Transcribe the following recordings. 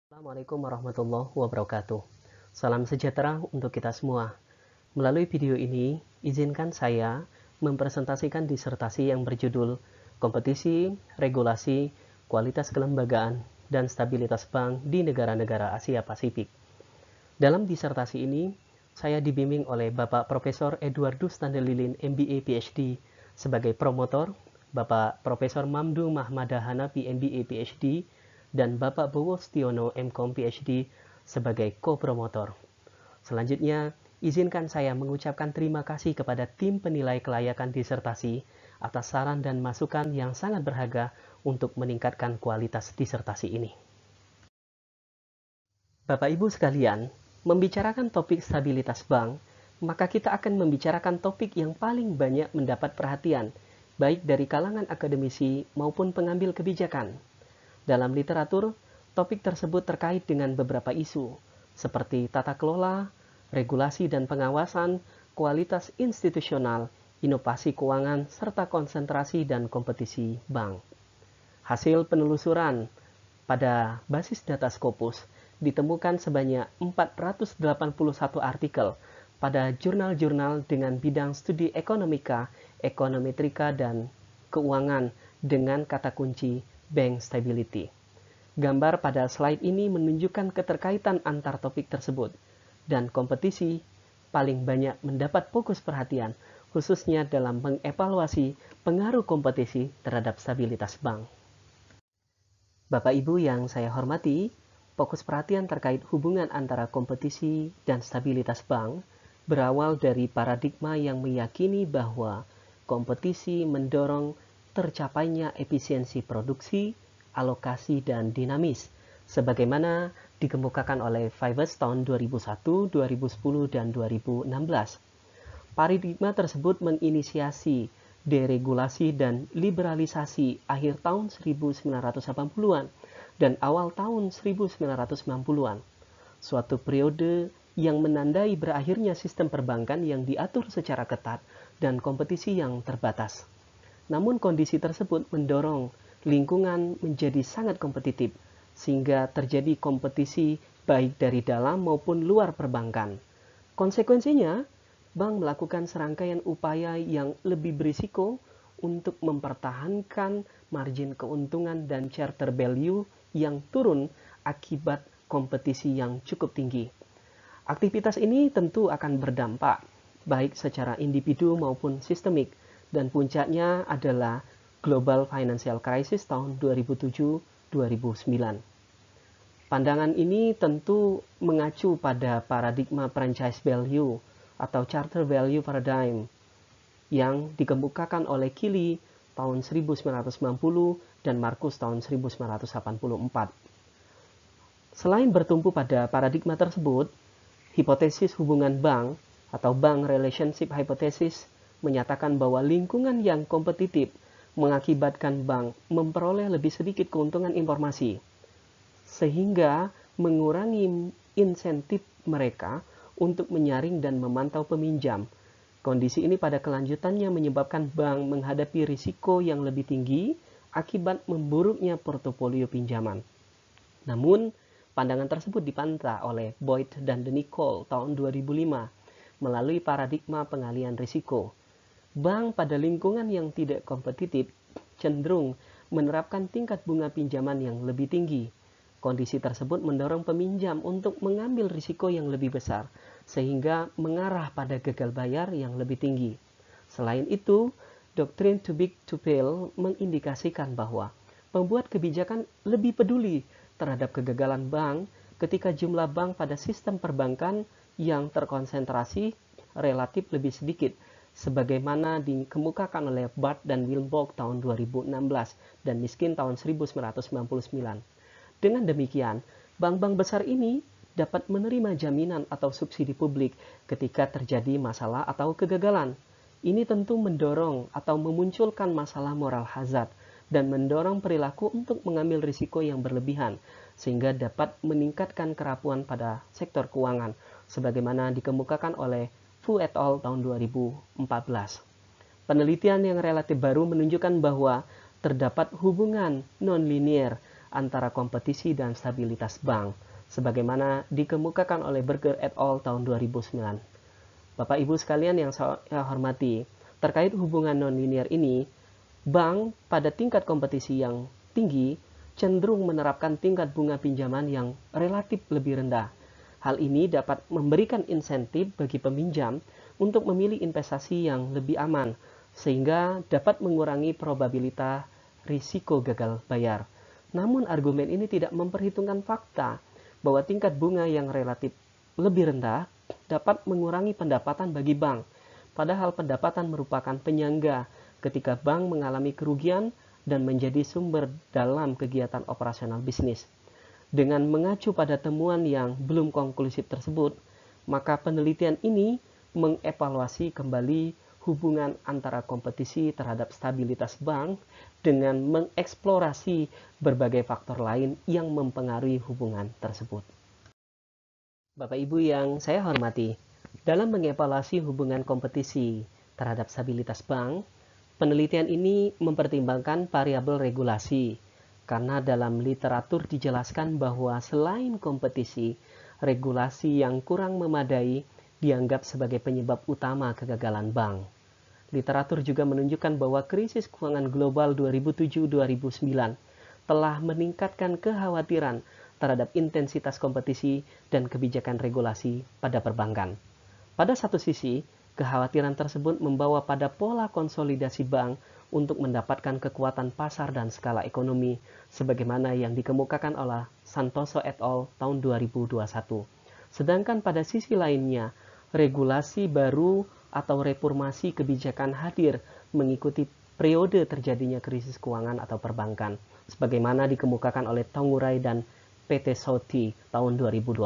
Assalamualaikum warahmatullahi wabarakatuh. Salam sejahtera untuk kita semua. Melalui video ini, izinkan saya mempresentasikan disertasi yang berjudul Kompetisi, Regulasi, Kualitas Kelembagaan, dan Stabilitas Bank di Negara-negara Asia Pasifik. Dalam disertasi ini, saya dibimbing oleh Bapak Profesor Edwardus Tandelilin, MBA PhD, sebagai promotor, Bapak Profesor Mamdu Mahmada Hanafi, MBA PhD, dan Bapak Bowo Stiono, MCom PhD, sebagai co-promotor. Selanjutnya, izinkan saya mengucapkan terima kasih kepada tim penilai kelayakan disertasi atas saran dan masukan yang sangat berharga untuk meningkatkan kualitas disertasi ini. Bapak Ibu sekalian, membicarakan topik stabilitas bank, maka kita akan membicarakan topik yang paling banyak mendapat perhatian, baik dari kalangan akademisi maupun pengambil kebijakan. Dalam literatur, topik tersebut terkait dengan beberapa isu, seperti tata kelola, regulasi dan pengawasan, kualitas institusional, inovasi keuangan, serta konsentrasi dan kompetisi bank. Hasil penelusuran pada basis data Scopus ditemukan sebanyak 481 artikel pada jurnal-jurnal dengan bidang studi ekonomika, ekonometrika, dan keuangan dengan kata kunci bank stability. Gambar pada slide ini menunjukkan keterkaitan antar topik tersebut, dan kompetisi paling banyak mendapat fokus perhatian, khususnya dalam mengevaluasi pengaruh kompetisi terhadap stabilitas bank. Bapak Ibu yang saya hormati, fokus perhatian terkait hubungan antara kompetisi dan stabilitas bank berawal dari paradigma yang meyakini bahwa kompetisi mendorong tercapainya efisiensi produksi, alokasi, dan dinamis, sebagaimana dikemukakan oleh Fivers tahun 2001, 2010, dan 2016. Paradigma tersebut menginisiasi deregulasi dan liberalisasi akhir tahun 1980-an dan awal tahun 1990-an. Suatu periode yang menandai berakhirnya sistem perbankan yang diatur secara ketat dan kompetisi yang terbatas. Namun kondisi tersebut mendorong lingkungan menjadi sangat kompetitif, sehingga terjadi kompetisi baik dari dalam maupun luar perbankan. Konsekuensinya, bank melakukan serangkaian upaya yang lebih berisiko untuk mempertahankan margin keuntungan dan charter value yang turun akibat kompetisi yang cukup tinggi. Aktivitas ini tentu akan berdampak baik secara individu maupun sistemik, dan puncaknya adalah Global Financial Crisis tahun 2007-2009. Pandangan ini tentu mengacu pada paradigma franchise value atau charter value paradigm yang dikemukakan oleh Keeley tahun 1990 dan Marcus tahun 1984. Selain bertumpu pada paradigma tersebut, hipotesis hubungan bank atau bank relationship hypothesis menyatakan bahwa lingkungan yang kompetitif mengakibatkan bank memperoleh lebih sedikit keuntungan informasi, sehingga mengurangi insentif mereka untuk menyaring dan memantau peminjam. Kondisi ini pada kelanjutannya menyebabkan bank menghadapi risiko yang lebih tinggi akibat memburuknya portofolio pinjaman. Namun, pandangan tersebut dibantah oleh Boyd dan Nicole tahun 2005 melalui paradigma pengalihan risiko. Bank pada lingkungan yang tidak kompetitif cenderung menerapkan tingkat bunga pinjaman yang lebih tinggi. Kondisi tersebut mendorong peminjam untuk mengambil risiko yang lebih besar, sehingga mengarah pada gagal bayar yang lebih tinggi. Selain itu, doktrin too big to fail mengindikasikan bahwa pembuat kebijakan lebih peduli terhadap kegagalan bank ketika jumlah bank pada sistem perbankan yang terkonsentrasi relatif lebih sedikit, sebagaimana dikemukakan oleh Bart dan Wilborg tahun 2016 dan Miskin tahun 1999. Dengan demikian, bank-bank besar ini dapat menerima jaminan atau subsidi publik ketika terjadi masalah atau kegagalan. Ini tentu mendorong atau memunculkan masalah moral hazard dan mendorong perilaku untuk mengambil risiko yang berlebihan, sehingga dapat meningkatkan kerapuan pada sektor keuangan, sebagaimana dikemukakan oleh Fu et al. Tahun 2014. Penelitian yang relatif baru menunjukkan bahwa terdapat hubungan non-linier antara kompetisi dan stabilitas bank, sebagaimana dikemukakan oleh Berger et al. Tahun 2009. Bapak Ibu sekalian yang saya hormati, terkait hubungan nonlinear ini, bank pada tingkat kompetisi yang tinggi cenderung menerapkan tingkat bunga pinjaman yang relatif lebih rendah. Hal ini dapat memberikan insentif bagi peminjam untuk memilih investasi yang lebih aman, sehingga dapat mengurangi probabilitas risiko gagal bayar. Namun argumen ini tidak memperhitungkan fakta bahwa tingkat bunga yang relatif lebih rendah dapat mengurangi pendapatan bagi bank, padahal pendapatan merupakan penyangga ketika bank mengalami kerugian dan menjadi sumber dalam kegiatan operasional bisnis. Dengan mengacu pada temuan yang belum konklusif tersebut, maka penelitian ini mengevaluasi kembali hubungan antara kompetisi terhadap stabilitas bank dengan mengeksplorasi berbagai faktor lain yang mempengaruhi hubungan tersebut. Bapak Ibu yang saya hormati, dalam mengevaluasi hubungan kompetisi terhadap stabilitas bank, penelitian ini mempertimbangkan variabel regulasi, karena dalam literatur dijelaskan bahwa selain kompetisi, regulasi yang kurang memadai dianggap sebagai penyebab utama kegagalan bank. Literatur juga menunjukkan bahwa krisis keuangan global 2007-2009 telah meningkatkan kekhawatiran terhadap intensitas kompetisi dan kebijakan regulasi pada perbankan. Pada satu sisi, kekhawatiran tersebut membawa pada pola konsolidasi bank untuk mendapatkan kekuatan pasar dan skala ekonomi, sebagaimana yang dikemukakan oleh Santoso et al. Tahun 2021. Sedangkan pada sisi lainnya, regulasi baru atau reformasi kebijakan hadir mengikuti periode terjadinya krisis keuangan atau perbankan, sebagaimana dikemukakan oleh Tongurai dan PT Sauti tahun 2020.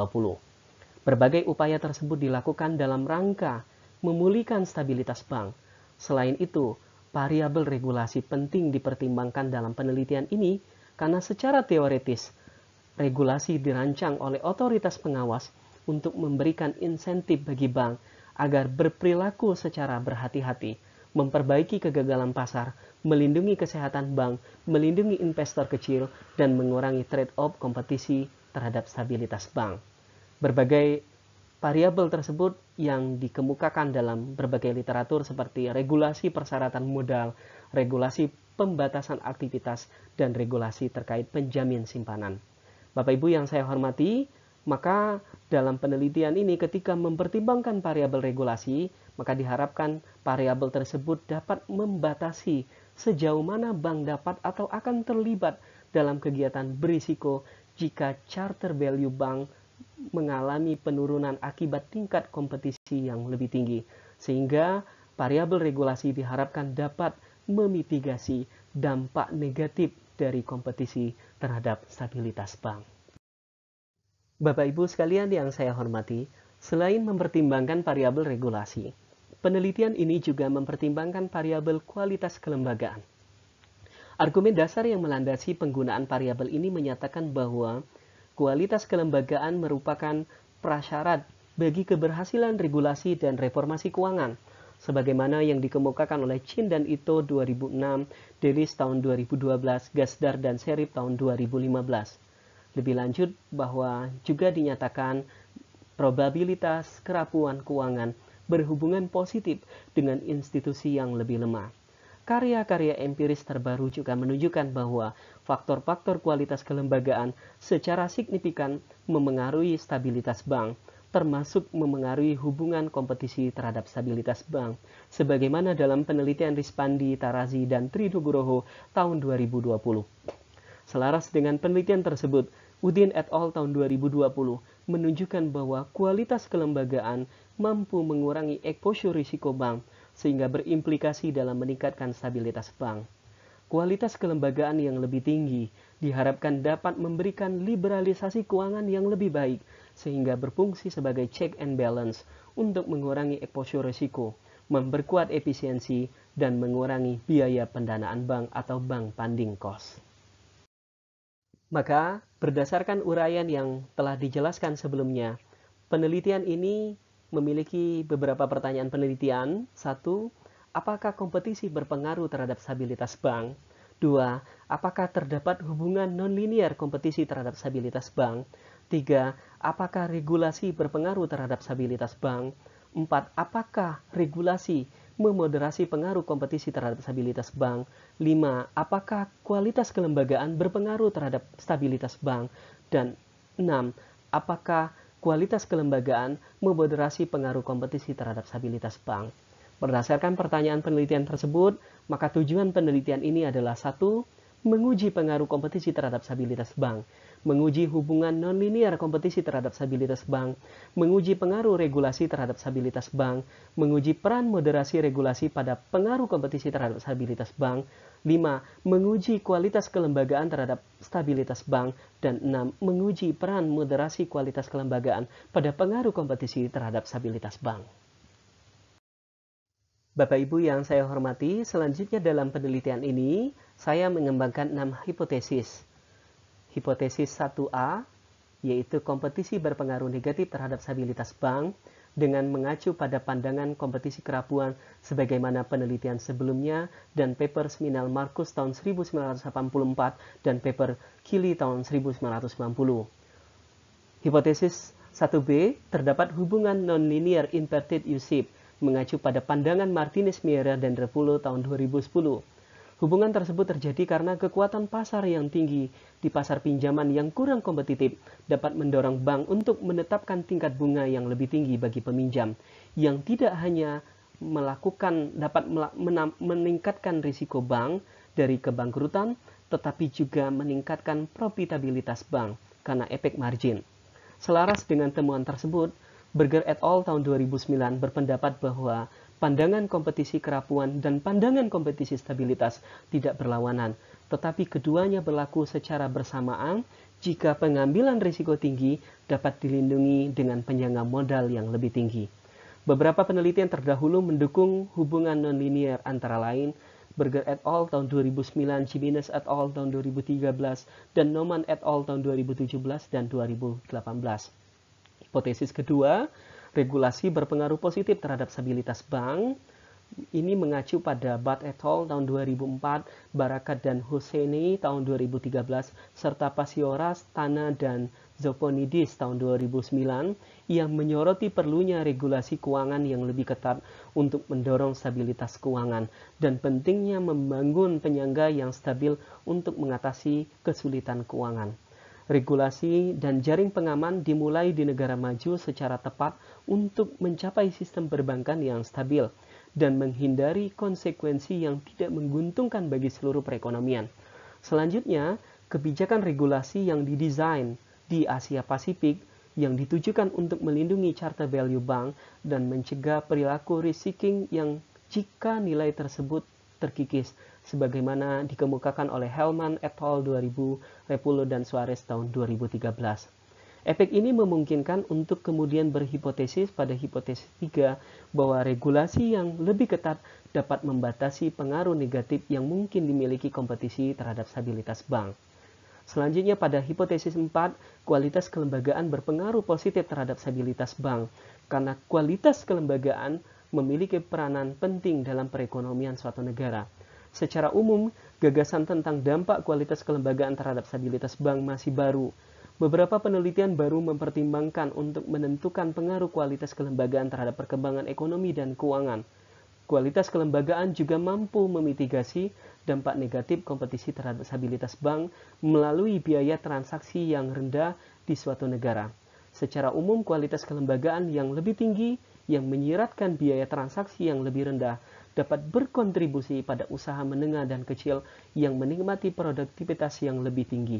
Berbagai upaya tersebut dilakukan dalam rangka memulihkan stabilitas bank. Selain itu, variabel regulasi penting dipertimbangkan dalam penelitian ini karena secara teoritis, regulasi dirancang oleh otoritas pengawas untuk memberikan insentif bagi bank agar berperilaku secara berhati-hati, memperbaiki kegagalan pasar, melindungi kesehatan bank, melindungi investor kecil, dan mengurangi trade-off kompetisi terhadap stabilitas bank. Berbagai variabel tersebut yang dikemukakan dalam berbagai literatur seperti regulasi persyaratan modal, regulasi pembatasan aktivitas, dan regulasi terkait penjamin simpanan. Bapak Ibu yang saya hormati, maka dalam penelitian ini ketika mempertimbangkan variabel regulasi, maka diharapkan variabel tersebut dapat membatasi sejauh mana bank dapat atau akan terlibat dalam kegiatan berisiko jika charter value bank mengalami penurunan akibat tingkat kompetisi yang lebih tinggi, sehingga variabel regulasi diharapkan dapat memitigasi dampak negatif dari kompetisi terhadap stabilitas bank. Bapak Ibu sekalian yang saya hormati, selain mempertimbangkan variabel regulasi, penelitian ini juga mempertimbangkan variabel kualitas kelembagaan. Argumen dasar yang melandasi penggunaan variabel ini menyatakan bahwa kualitas kelembagaan merupakan prasyarat bagi keberhasilan regulasi dan reformasi keuangan, sebagaimana yang dikemukakan oleh Chin dan Ito 2006, Delis tahun 2012, Gasdar dan Serif tahun 2015. Lebih lanjut bahwa juga dinyatakan probabilitas kerapuhan keuangan berhubungan positif dengan institusi yang lebih lemah. Karya-karya empiris terbaru juga menunjukkan bahwa faktor-faktor kualitas kelembagaan secara signifikan memengaruhi stabilitas bank, termasuk memengaruhi hubungan kompetisi terhadap stabilitas bank, sebagaimana dalam penelitian Rispandi, Tarazi, dan Trinugroho tahun 2020. Selaras dengan penelitian tersebut, Udin et al. Tahun 2020 menunjukkan bahwa kualitas kelembagaan mampu mengurangi exposure risiko bank, sehingga berimplikasi dalam meningkatkan stabilitas bank. Kualitas kelembagaan yang lebih tinggi diharapkan dapat memberikan liberalisasi keuangan yang lebih baik, sehingga berfungsi sebagai check and balance untuk mengurangi exposure risiko, memperkuat efisiensi, dan mengurangi biaya pendanaan bank atau bank funding cost. Maka, berdasarkan uraian yang telah dijelaskan sebelumnya, penelitian ini memiliki beberapa pertanyaan penelitian. 1. Apakah kompetisi berpengaruh terhadap stabilitas bank? 2. Apakah terdapat hubungan nonlinear kompetisi terhadap stabilitas bank? 3. Apakah regulasi berpengaruh terhadap stabilitas bank? 4. Apakah regulasi memoderasi pengaruh kompetisi terhadap stabilitas bank? 5. Apakah kualitas kelembagaan berpengaruh terhadap stabilitas bank? Dan 6. Apakah kualitas kelembagaan memoderasi pengaruh kompetisi terhadap stabilitas bank? Berdasarkan pertanyaan penelitian tersebut, maka tujuan penelitian ini adalah 1. Menguji pengaruh kompetisi terhadap stabilitas bank, menguji hubungan nonlinear kompetisi terhadap stabilitas bank, menguji pengaruh regulasi terhadap stabilitas bank, menguji peran moderasi regulasi pada pengaruh kompetisi terhadap stabilitas bank, 5. Menguji kualitas kelembagaan terhadap stabilitas bank, dan 6. Menguji peran moderasi kualitas kelembagaan pada pengaruh kompetisi terhadap stabilitas bank. Bapak Ibu yang saya hormati, selanjutnya dalam penelitian ini, saya mengembangkan 6 hipotesis. Hipotesis 1A, yaitu kompetisi berpengaruh negatif terhadap stabilitas bank, dengan mengacu pada pandangan kompetisi kerapuan sebagaimana penelitian sebelumnya dan paper Sminal Marcus tahun 1984 dan paper Kili tahun 1990. Hipotesis 1B, terdapat hubungan nonlinear inverted U-shape mengacu pada pandangan Martinez, Miera, dan Revulo tahun 2010. Hubungan tersebut terjadi karena kekuatan pasar yang tinggi di pasar pinjaman yang kurang kompetitif dapat mendorong bank untuk menetapkan tingkat bunga yang lebih tinggi bagi peminjam, yang tidak hanya dapat meningkatkan risiko bank dari kebangkrutan, tetapi juga meningkatkan profitabilitas bank karena efek margin. Selaras dengan temuan tersebut, Berger et al. Tahun 2009 berpendapat bahwa pandangan kompetisi kerapuan dan pandangan kompetisi stabilitas tidak berlawanan, tetapi keduanya berlaku secara bersamaan jika pengambilan risiko tinggi dapat dilindungi dengan penyangga modal yang lebih tinggi. Beberapa penelitian terdahulu mendukung hubungan nonlinear antara lain Berger et al. Tahun 2009, Jimenez et al. Tahun 2013, dan Neumann et al. Tahun 2017 dan 2018. Hipotesis kedua, regulasi berpengaruh positif terhadap stabilitas bank. Ini mengacu pada Butt et al. Tahun 2004, Barakat dan Hosseini tahun 2013, serta Pasioras, Tana, dan Zoponidis tahun 2009 yang menyoroti perlunya regulasi keuangan yang lebih ketat untuk mendorong stabilitas keuangan dan pentingnya membangun penyangga yang stabil untuk mengatasi kesulitan keuangan. Regulasi dan jaring pengaman dimulai di negara maju secara tepat untuk mencapai sistem perbankan yang stabil dan menghindari konsekuensi yang tidak menguntungkan bagi seluruh perekonomian. Selanjutnya, kebijakan regulasi yang didesain di Asia Pasifik yang ditujukan untuk melindungi charter value bank dan mencegah perilaku risk-seeking yang jika nilai tersebut terkikis, sebagaimana dikemukakan oleh Hellman et al. 2000, Revulo dan Suarez tahun 2013. Efek ini memungkinkan untuk kemudian berhipotesis pada hipotesis 3 bahwa regulasi yang lebih ketat dapat membatasi pengaruh negatif yang mungkin dimiliki kompetisi terhadap stabilitas bank. Selanjutnya pada hipotesis 4, kualitas kelembagaan berpengaruh positif terhadap stabilitas bank karena kualitas kelembagaan memiliki peranan penting dalam perekonomian suatu negara. Secara umum, gagasan tentang dampak kualitas kelembagaan terhadap stabilitas bank masih baru. Beberapa penelitian baru mempertimbangkan untuk menentukan pengaruh kualitas kelembagaan terhadap perkembangan ekonomi dan keuangan. Kualitas kelembagaan juga mampu memitigasi dampak negatif kompetisi terhadap stabilitas bank melalui biaya transaksi yang rendah di suatu negara. Secara umum, kualitas kelembagaan yang lebih tinggi yang menyiratkan biaya transaksi yang lebih rendah dapat berkontribusi pada usaha menengah dan kecil yang menikmati produktivitas yang lebih tinggi,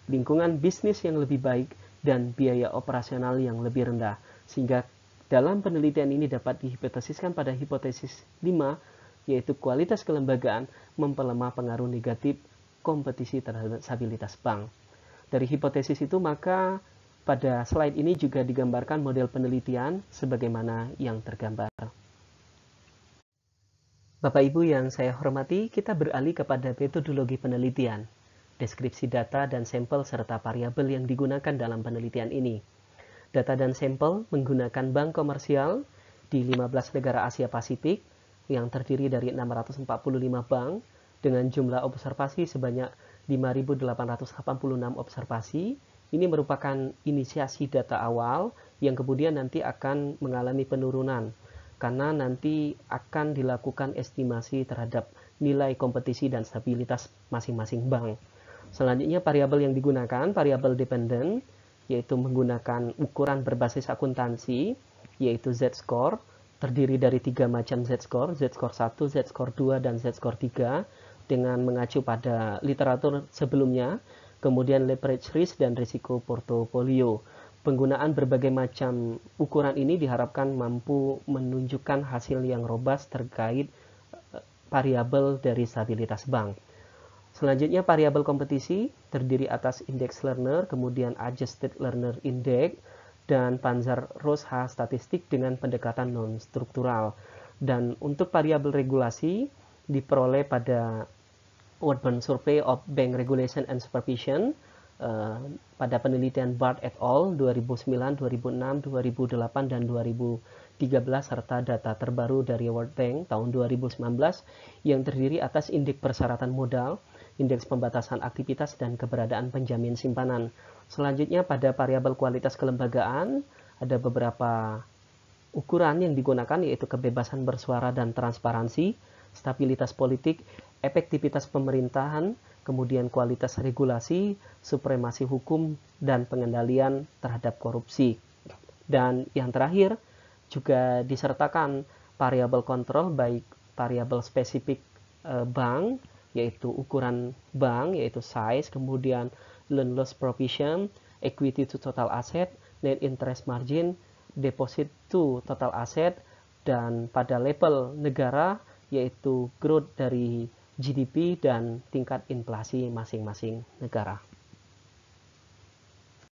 lingkungan bisnis yang lebih baik, dan biaya operasional yang lebih rendah. Sehingga dalam penelitian ini dapat dihipotesiskan pada hipotesis 5, yaitu kualitas kelembagaan memperlemah pengaruh negatif kompetisi terhadap stabilitas bank. Dari hipotesis itu maka pada slide ini juga digambarkan model penelitian sebagaimana yang tergambar. Bapak Ibu yang saya hormati, kita beralih kepada metodologi penelitian, deskripsi data dan sampel serta variabel yang digunakan dalam penelitian ini. Data dan sampel menggunakan bank komersial di 15 negara Asia Pasifik yang terdiri dari 645 bank dengan jumlah observasi sebanyak 5.886 observasi. Ini merupakan inisiasi data awal yang kemudian nanti akan mengalami penurunan karena nanti akan dilakukan estimasi terhadap nilai kompetisi dan stabilitas masing-masing bank. Selanjutnya variabel yang digunakan, variabel dependent, yaitu menggunakan ukuran berbasis akuntansi, yaitu Z-score, terdiri dari 3 macam Z-score, Z-score 1, Z-score 2, dan Z-score 3, dengan mengacu pada literatur sebelumnya, kemudian leverage risk dan risiko portofolio. Penggunaan berbagai macam ukuran ini diharapkan mampu menunjukkan hasil yang robust terkait variabel dari stabilitas bank. Selanjutnya variabel kompetisi terdiri atas index learner, kemudian adjusted learner index, dan Panzer-Rosha statistik dengan pendekatan non-struktural. Dan untuk variabel regulasi diperoleh pada World Bank Survey of Bank Regulation and Supervision pada penelitian Bard et al. 2009, 2006, 2008, dan 2013 serta data terbaru dari World Bank tahun 2019 yang terdiri atas indeks persyaratan modal, indeks pembatasan aktivitas, dan keberadaan penjamin simpanan. Selanjutnya pada variabel kualitas kelembagaan ada beberapa ukuran yang digunakan, yaitu kebebasan bersuara dan transparansi, stabilitas politik, efektivitas pemerintahan, kemudian kualitas regulasi, supremasi hukum, dan pengendalian terhadap korupsi. Dan yang terakhir juga disertakan variabel kontrol, baik variabel spesifik bank, yaitu ukuran bank, yaitu size, kemudian loan loss provision, equity to total asset, net interest margin, deposit to total asset, dan pada level negara yaitu growth dari GDP dan tingkat inflasi masing-masing negara.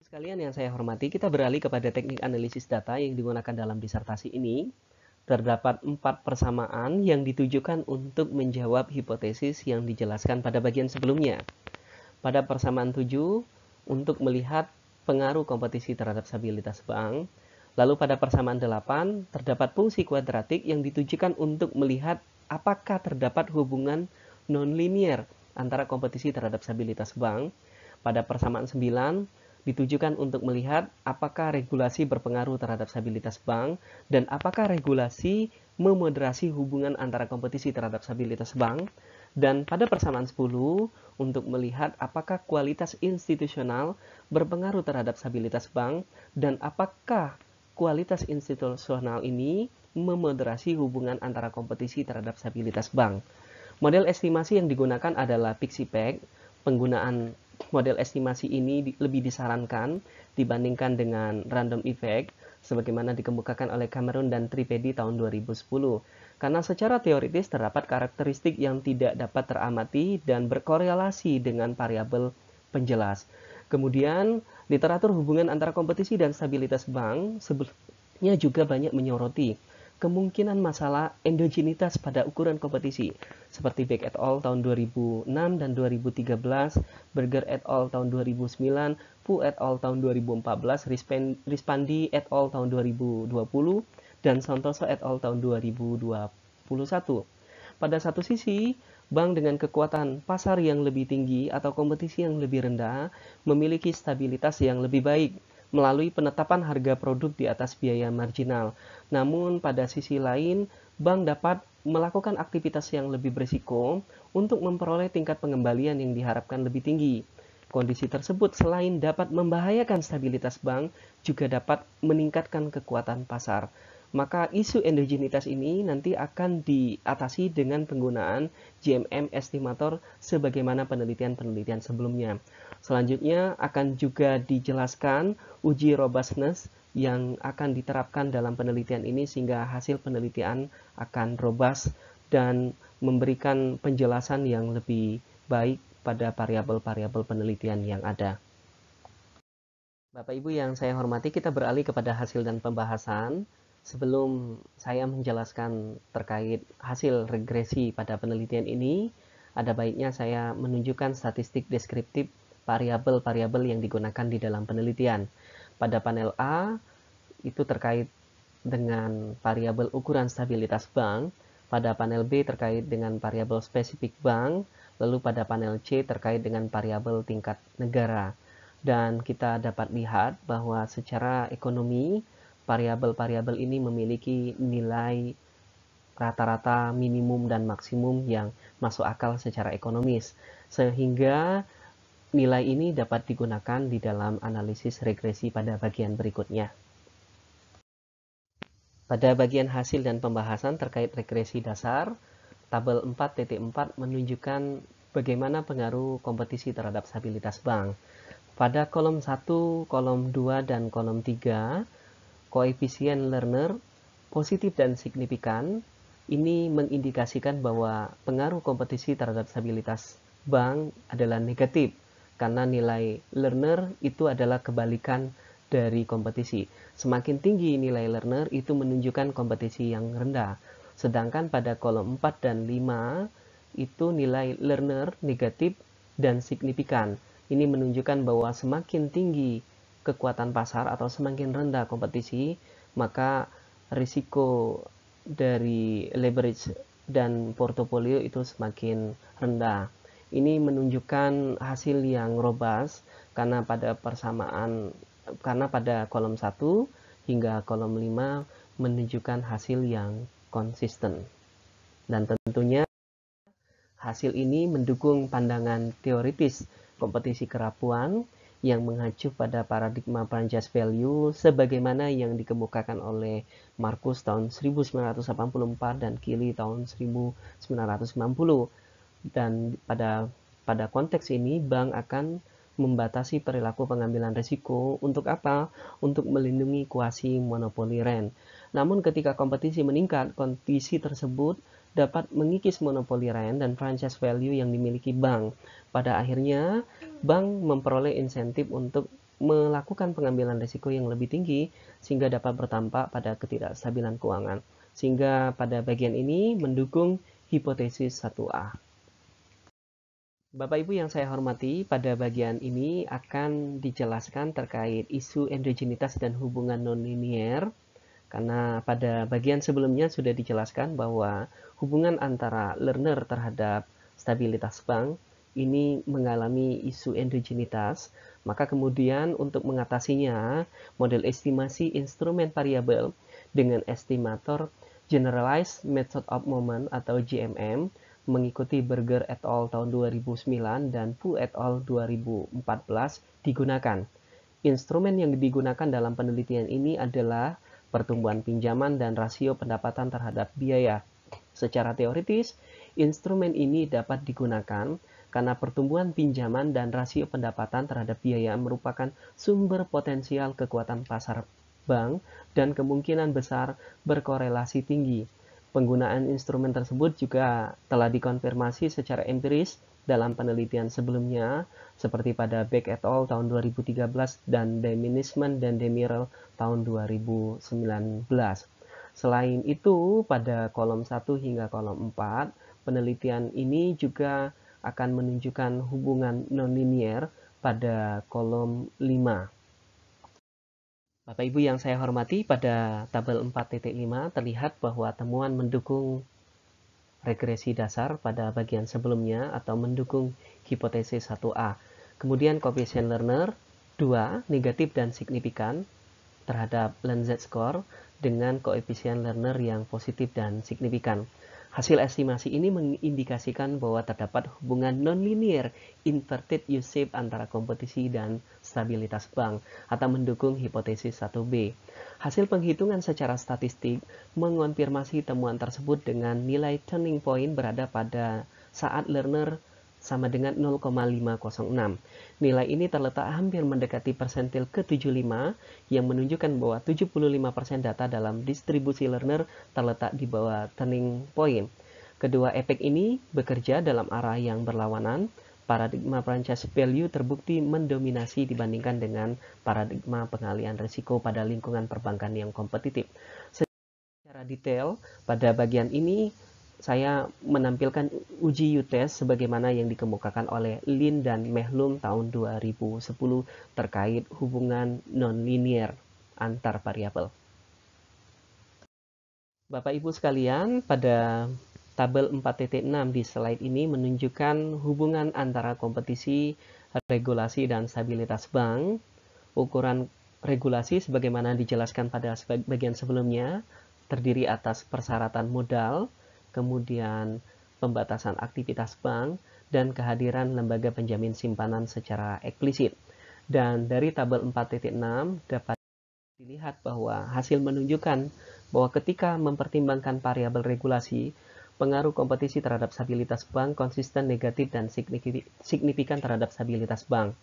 Sekalian yang saya hormati, kita beralih kepada teknik analisis data yang digunakan dalam disertasi ini. Terdapat 4 persamaan yang ditujukan untuk menjawab hipotesis yang dijelaskan pada bagian sebelumnya. Pada persamaan 7, untuk melihat pengaruh kompetisi terhadap stabilitas bank. Lalu pada persamaan 8, terdapat fungsi kuadratik yang ditujukan untuk melihat apakah terdapat hubungan non-linear antara kompetisi terhadap stabilitas bank. Pada persamaan 9, ditujukan untuk melihat apakah regulasi berpengaruh terhadap stabilitas bank dan apakah regulasi memoderasi hubungan antara kompetisi terhadap stabilitas bank. Dan pada persamaan 10, untuk melihat apakah kualitas institusional berpengaruh terhadap stabilitas bank dan apakah kualitas institusional ini memoderasi hubungan antara kompetisi terhadap stabilitas bank. Model estimasi yang digunakan adalah Pixie-Peck. Penggunaan model estimasi ini lebih disarankan dibandingkan dengan random effect sebagaimana dikemukakan oleh Cameron dan Tripedi tahun 2010. Karena secara teoritis terdapat karakteristik yang tidak dapat teramati dan berkorelasi dengan variabel penjelas. Kemudian, literatur hubungan antara kompetisi dan stabilitas bank sebelumnya juga banyak menyoroti kemungkinan masalah endogenitas pada ukuran kompetisi, seperti Beck et al. Tahun 2006 dan 2013, Berger et al. Tahun 2009, Fu et al. Tahun 2014, Rispandi et al. Tahun 2020, dan Santoso et al. Tahun 2021. Pada satu sisi, bank dengan kekuatan pasar yang lebih tinggi atau kompetisi yang lebih rendah memiliki stabilitas yang lebih baik melalui penetapan harga produk di atas biaya marginal. Namun pada sisi lain, bank dapat melakukan aktivitas yang lebih berisiko untuk memperoleh tingkat pengembalian yang diharapkan lebih tinggi. Kondisi tersebut selain dapat membahayakan stabilitas bank, juga dapat meningkatkan kekuatan pasar. Maka isu endogenitas ini nanti akan diatasi dengan penggunaan GMM estimator sebagaimana penelitian-penelitian sebelumnya. Selanjutnya akan juga dijelaskan uji robustness yang akan diterapkan dalam penelitian ini sehingga hasil penelitian akan robust dan memberikan penjelasan yang lebih baik pada variabel-variabel penelitian yang ada. Bapak Ibu yang saya hormati, kita beralih kepada hasil dan pembahasan. Sebelum saya menjelaskan terkait hasil regresi pada penelitian ini, ada baiknya saya menunjukkan statistik deskriptif variabel-variabel yang digunakan di dalam penelitian. Pada panel A, itu terkait dengan variabel ukuran stabilitas bank. Pada panel B terkait dengan variabel spesifik bank. Lalu pada panel C terkait dengan variabel tingkat negara. Dan kita dapat lihat bahwa secara ekonomi, variabel-variabel ini memiliki nilai rata-rata minimum dan maksimum yang masuk akal secara ekonomis. Sehingga nilai ini dapat digunakan di dalam analisis regresi pada bagian berikutnya. Pada bagian hasil dan pembahasan terkait regresi dasar, tabel 4.4 menunjukkan bagaimana pengaruh kompetisi terhadap stabilitas bank. Pada kolom 1, kolom 2, dan kolom 3, koefisien Lerner positif dan signifikan ini mengindikasikan bahwa pengaruh kompetisi terhadap stabilitas bank adalah negatif karena nilai Lerner itu adalah kebalikan dari kompetisi. Semakin tinggi nilai Lerner itu menunjukkan kompetisi yang rendah. Sedangkan pada kolom 4 dan 5 itu nilai Lerner negatif dan signifikan. Ini menunjukkan bahwa semakin tinggi kekuatan pasar atau semakin rendah kompetisi, maka risiko dari leverage dan portofolio itu semakin rendah. Ini menunjukkan hasil yang robust karena pada kolom 1 hingga kolom 5 menunjukkan hasil yang konsisten. Dan tentunya hasil ini mendukung pandangan teoritis kompetisi kerapuan yang mengacu pada paradigma franchise value sebagaimana yang dikemukakan oleh Marcus tahun 1984 dan Keely tahun 1990. Dan pada konteks ini bank akan membatasi perilaku pengambilan risiko untuk apa? Untuk melindungi kuasi monopoli rent. Namun ketika kompetisi meningkat, kondisi tersebut dapat mengikis monopoli rent dan franchise value yang dimiliki bank. Pada akhirnya, bank memperoleh insentif untuk melakukan pengambilan risiko yang lebih tinggi sehingga dapat berdampak pada ketidakstabilan keuangan. Sehingga pada bagian ini mendukung hipotesis 1A. Bapak Ibu yang saya hormati, pada bagian ini akan dijelaskan terkait isu endogenitas dan hubungan nonlinier. Karena pada bagian sebelumnya sudah dijelaskan bahwa hubungan antara Lerner terhadap stabilitas bank ini mengalami isu endogenitas. Maka kemudian untuk mengatasinya, model estimasi instrumen variabel dengan estimator Generalized Method of Moment atau GMM mengikuti Berger et al. Tahun 2009 dan Pu et al. 2014 digunakan. Instrumen yang digunakan dalam penelitian ini adalah pertumbuhan pinjaman dan rasio pendapatan terhadap biaya. Secara teoritis, instrumen ini dapat digunakan karena pertumbuhan pinjaman dan rasio pendapatan terhadap biaya merupakan sumber potensial kekuatan pasar bank dan kemungkinan besar berkorelasi tinggi. Penggunaan instrumen tersebut juga telah dikonfirmasi secara empiris dalam penelitian sebelumnya, seperti pada Beck et al. Tahun 2013 dan Deminisman dan Demirel tahun 2019. Selain itu, pada kolom 1 hingga kolom 4, penelitian ini juga akan menunjukkan hubungan nonlinier pada kolom 5. Bapak Ibu yang saya hormati, pada tabel 4.5 terlihat bahwa temuan mendukung regresi dasar pada bagian sebelumnya atau mendukung hipotesis 1A. Kemudian koefisien Lerner 2 negatif dan signifikan terhadap Lenz score dengan koefisien Lerner yang positif dan signifikan. Hasil estimasi ini mengindikasikan bahwa terdapat hubungan nonlinier inverted U-shape antara kompetisi dan stabilitas bank atau mendukung hipotesis 1B. Hasil penghitungan secara statistik mengonfirmasi temuan tersebut dengan nilai turning point berada pada saat Lerner sama dengan 0,506. Nilai ini terletak hampir mendekati persentil ke-75 yang menunjukkan bahwa 75% data dalam distribusi Lerner terletak di bawah turning point. Kedua efek ini bekerja dalam arah yang berlawanan. Paradigma franchise value terbukti mendominasi dibandingkan dengan paradigma pengalihan risiko pada lingkungan perbankan yang kompetitif. Secara detail, pada bagian ini saya menampilkan uji U-test sebagaimana yang dikemukakan oleh Lin dan Mehlum tahun 2010 terkait hubungan nonlinier antar variabel. Bapak Ibu sekalian, pada Tabel 4.6 di slide ini menunjukkan hubungan antara kompetisi, regulasi, dan stabilitas bank. Ukuran regulasi sebagaimana dijelaskan pada bagian sebelumnya terdiri atas persyaratan modal, kemudian pembatasan aktivitas bank, dan kehadiran lembaga penjamin simpanan secara eksplisit. Dan dari tabel 4.6 dapat dilihat bahwa hasil menunjukkan bahwa ketika mempertimbangkan variabel regulasi, pengaruh kompetisi terhadap stabilitas bank konsisten negatif dan signifikan terhadap stabilitas bank.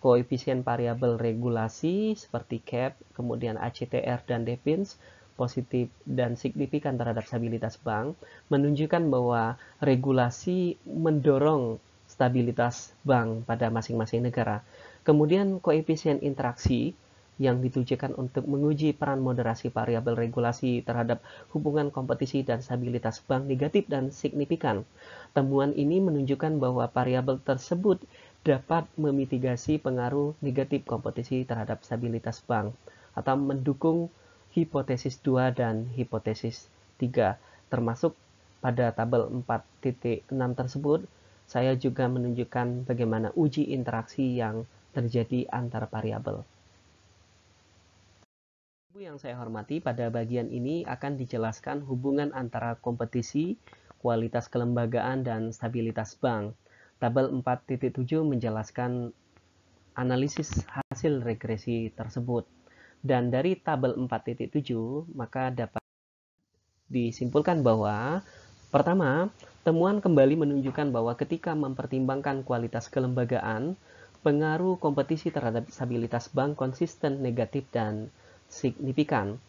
Koefisien variabel regulasi seperti CAP, kemudian ACTR dan DEPINS positif dan signifikan terhadap stabilitas bank menunjukkan bahwa regulasi mendorong stabilitas bank pada masing-masing negara. Kemudian koefisien interaksi yang ditujukan untuk menguji peran moderasi variabel regulasi terhadap hubungan kompetisi dan stabilitas bank negatif dan signifikan. Temuan ini menunjukkan bahwa variabel tersebut dapat memitigasi pengaruh negatif kompetisi terhadap stabilitas bank atau mendukung hipotesis 2 dan hipotesis 3. Termasuk pada tabel 4.6 tersebut, saya juga menunjukkan bagaimana uji interaksi yang terjadi antar variabel. Yang saya hormati, pada bagian ini akan dijelaskan hubungan antara kompetisi, kualitas kelembagaan, dan stabilitas bank. Tabel 4.7 menjelaskan analisis hasil regresi tersebut. Dan dari tabel 4.7 maka dapat disimpulkan bahwa pertama, temuan kembali menunjukkan bahwa ketika mempertimbangkan kualitas kelembagaan, pengaruh kompetisi terhadap stabilitas bank konsisten negatif dan signifikan.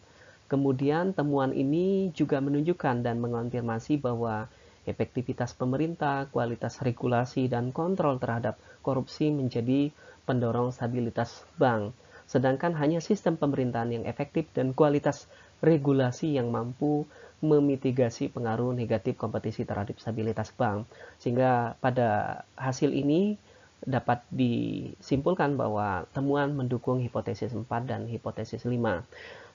Kemudian temuan ini juga menunjukkan dan mengonfirmasi bahwa efektivitas pemerintah, kualitas regulasi, dan kontrol terhadap korupsi menjadi pendorong stabilitas bank. Sedangkan hanya sistem pemerintahan yang efektif dan kualitas regulasi yang mampu memitigasi pengaruh negatif kompetisi terhadap stabilitas bank. Sehingga pada hasil ini dapat disimpulkan bahwa temuan mendukung hipotesis 4 dan hipotesis 5.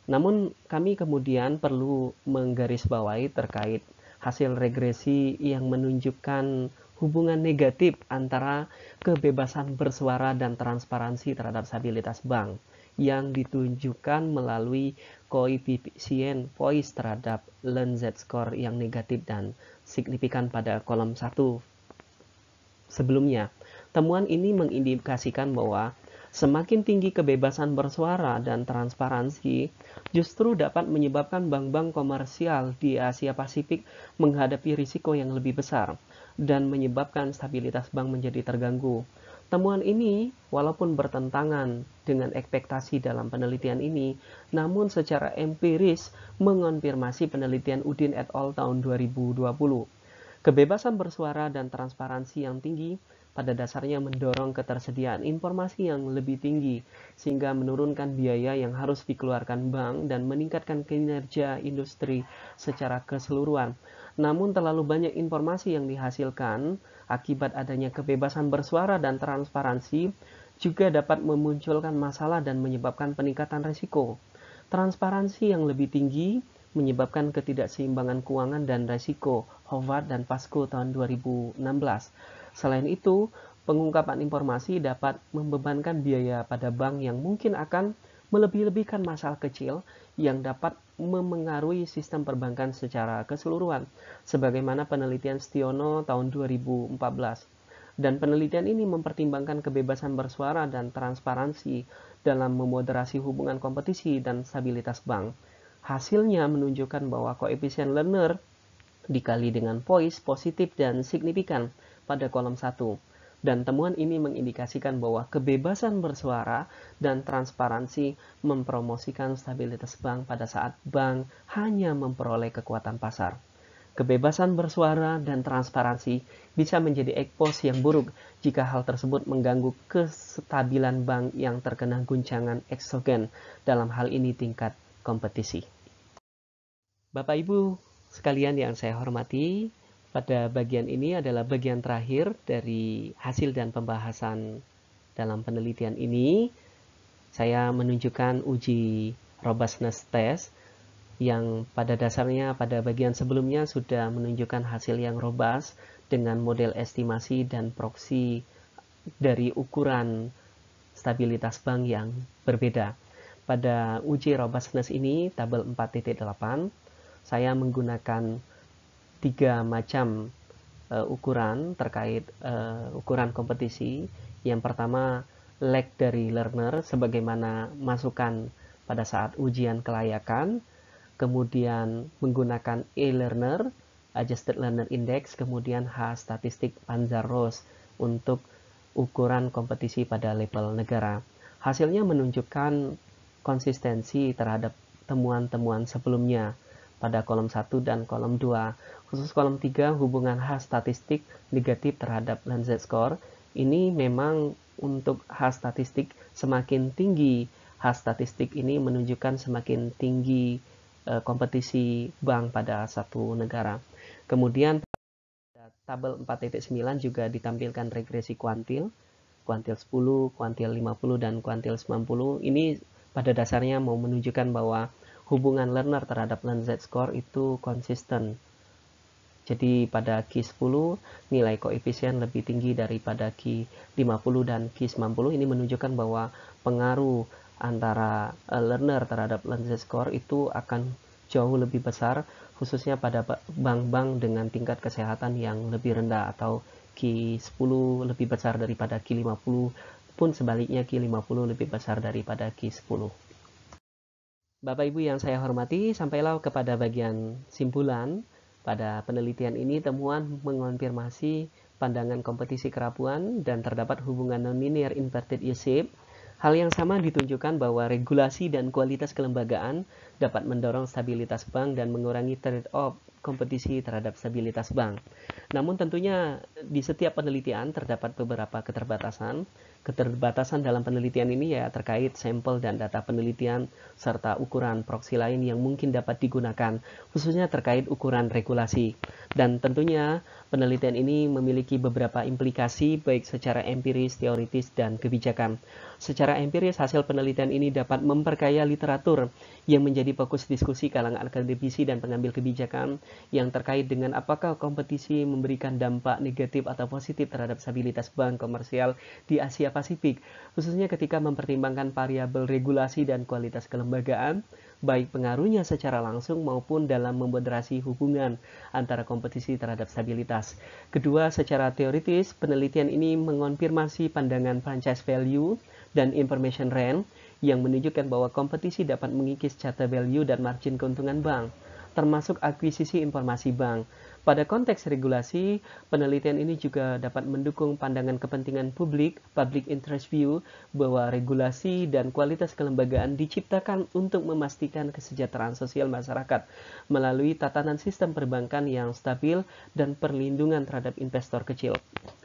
Namun kami kemudian perlu menggarisbawahi terkait hasil regresi yang menunjukkan hubungan negatif antara kebebasan bersuara dan transparansi terhadap stabilitas bank yang ditunjukkan melalui koefisien voice terhadap Learn Z-score yang negatif dan signifikan pada kolom 1 sebelumnya. Temuan ini mengindikasikan bahwa semakin tinggi kebebasan bersuara dan transparansi justru dapat menyebabkan bank-bank komersial di Asia Pasifik menghadapi risiko yang lebih besar dan menyebabkan stabilitas bank menjadi terganggu. Temuan ini, walaupun bertentangan dengan ekspektasi dalam penelitian ini, namun secara empiris mengonfirmasi penelitian Udin et al. Tahun 2020. Kebebasan bersuara dan transparansi yang tinggi pada dasarnya mendorong ketersediaan informasi yang lebih tinggi, sehingga menurunkan biaya yang harus dikeluarkan bank dan meningkatkan kinerja industri secara keseluruhan. Namun terlalu banyak informasi yang dihasilkan akibat adanya kebebasan bersuara dan transparansi juga dapat memunculkan masalah dan menyebabkan peningkatan risiko. Transparansi yang lebih tinggi menyebabkan ketidakseimbangan keuangan dan risiko, Howard dan Pascoe tahun 2016. Selain itu, pengungkapan informasi dapat membebankan biaya pada bank yang mungkin akan melebih-lebihkan masalah kecil yang dapat memengaruhi sistem perbankan secara keseluruhan, sebagaimana penelitian Stiono tahun 2014. Dan penelitian ini mempertimbangkan kebebasan bersuara dan transparansi dalam memoderasi hubungan kompetisi dan stabilitas bank. Hasilnya menunjukkan bahwa koefisien Lerner dikali dengan voice positif dan signifikan pada kolom 1. Dan temuan ini mengindikasikan bahwa kebebasan bersuara dan transparansi mempromosikan stabilitas bank pada saat bank hanya memperoleh kekuatan pasar. Kebebasan bersuara dan transparansi bisa menjadi ekspos yang buruk jika hal tersebut mengganggu kestabilan bank yang terkena guncangan eksogen, dalam hal ini tingkat kompetisi. Bapak Ibu sekalian yang saya hormati, pada bagian ini adalah bagian terakhir dari hasil dan pembahasan dalam penelitian ini. Saya menunjukkan uji robustness test yang pada dasarnya pada bagian sebelumnya sudah menunjukkan hasil yang robust dengan model estimasi dan proksi dari ukuran stabilitas bank yang berbeda. Pada uji robustness ini, tabel 4.8, saya menggunakan 3 macam ukuran terkait ukuran kompetisi. Yang pertama, lag dari learner sebagaimana masukan pada saat ujian kelayakan, kemudian menggunakan e-learner, adjusted learner index, kemudian H statistik Panzer-Rose untuk ukuran kompetisi pada level negara. Hasilnya menunjukkan konsistensi terhadap temuan-temuan sebelumnya pada kolom 1 dan kolom 2. Khusus kolom 3, hubungan H statistik negatif terhadap Lancet score. Ini memang untuk H statistik semakin tinggi, H statistik ini menunjukkan semakin tinggi kompetisi bank pada satu negara. Kemudian tabel 4.9 juga ditampilkan regresi kuantil 10, kuantil 50, dan kuantil 90. Ini pada dasarnya mau menunjukkan bahwa hubungan learner terhadap Lancet score itu konsisten. Jadi pada Q10 nilai koefisien lebih tinggi daripada Q50 dan Q90. Ini menunjukkan bahwa pengaruh antara learner terhadap Lancet score itu akan jauh lebih besar, khususnya pada bank-bank dengan tingkat kesehatan yang lebih rendah atau Q10 lebih besar daripada Q50, pun sebaliknya Q50 lebih besar daripada Q10. Bapak Ibu yang saya hormati, sampailah kepada bagian simpulan. Pada penelitian ini, temuan mengonfirmasi pandangan kompetisi kerapuan dan terdapat hubungan non-linear inverted U-shape. Hal yang sama ditunjukkan bahwa regulasi dan kualitas kelembagaan dapat mendorong stabilitas bank dan mengurangi trade-off kompetisi terhadap stabilitas bank. Namun tentunya di setiap penelitian terdapat beberapa keterbatasan. Keterbatasan dalam penelitian ini ya terkait sampel dan data penelitian serta ukuran proksi lain yang mungkin dapat digunakan, khususnya terkait ukuran regulasi. Dan tentunya penelitian ini memiliki beberapa implikasi baik secara empiris, teoritis, dan kebijakan. Secara empiris, hasil penelitian ini dapat memperkaya literatur yang menjadi fokus diskusi kalangan akademisi dan pengambil kebijakan yang terkait dengan apakah kompetisi memberikan dampak negatif atau positif terhadap stabilitas bank komersial di Asia Pasifik, khususnya ketika mempertimbangkan variabel regulasi dan kualitas kelembagaan, baik pengaruhnya secara langsung maupun dalam memoderasi hubungan antara kompetisi terhadap stabilitas. Kedua, secara teoritis, penelitian ini mengonfirmasi pandangan franchise value dan information rent yang menunjukkan bahwa kompetisi dapat mengikis data value dan margin keuntungan bank, termasuk akuisisi informasi bank. Pada konteks regulasi, penelitian ini juga dapat mendukung pandangan kepentingan publik, public interest view, bahwa regulasi dan kualitas kelembagaan diciptakan untuk memastikan kesejahteraan sosial masyarakat melalui tatanan sistem perbankan yang stabil dan perlindungan terhadap investor kecil.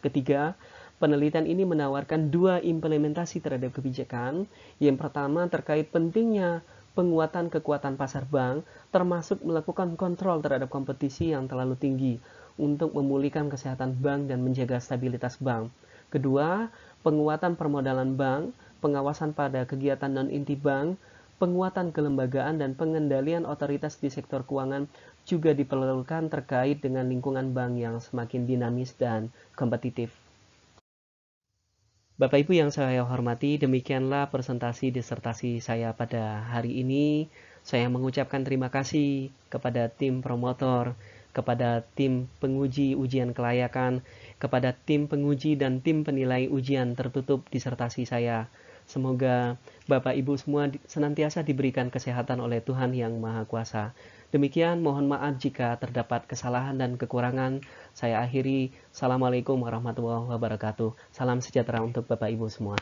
Ketiga, penelitian ini menawarkan dua implementasi terhadap kebijakan. Yang pertama terkait pentingnya penguatan kekuatan pasar bank, termasuk melakukan kontrol terhadap kompetisi yang terlalu tinggi untuk memulihkan kesehatan bank dan menjaga stabilitas bank. Kedua, penguatan permodalan bank, pengawasan pada kegiatan non-inti bank, penguatan kelembagaan dan pengendalian otoritas di sektor keuangan juga diperlukan terkait dengan lingkungan bank yang semakin dinamis dan kompetitif. Bapak Ibu yang saya hormati, demikianlah presentasi disertasi saya pada hari ini. Saya mengucapkan terima kasih kepada tim promotor, kepada tim penguji ujian kelayakan, kepada tim penguji dan tim penilai ujian tertutup disertasi saya. Semoga Bapak Ibu semua senantiasa diberikan kesehatan oleh Tuhan Yang Maha Kuasa. Demikian, mohon maaf jika terdapat kesalahan dan kekurangan. Saya akhiri. Assalamualaikum warahmatullahi wabarakatuh. Salam sejahtera untuk Bapak Ibu semua.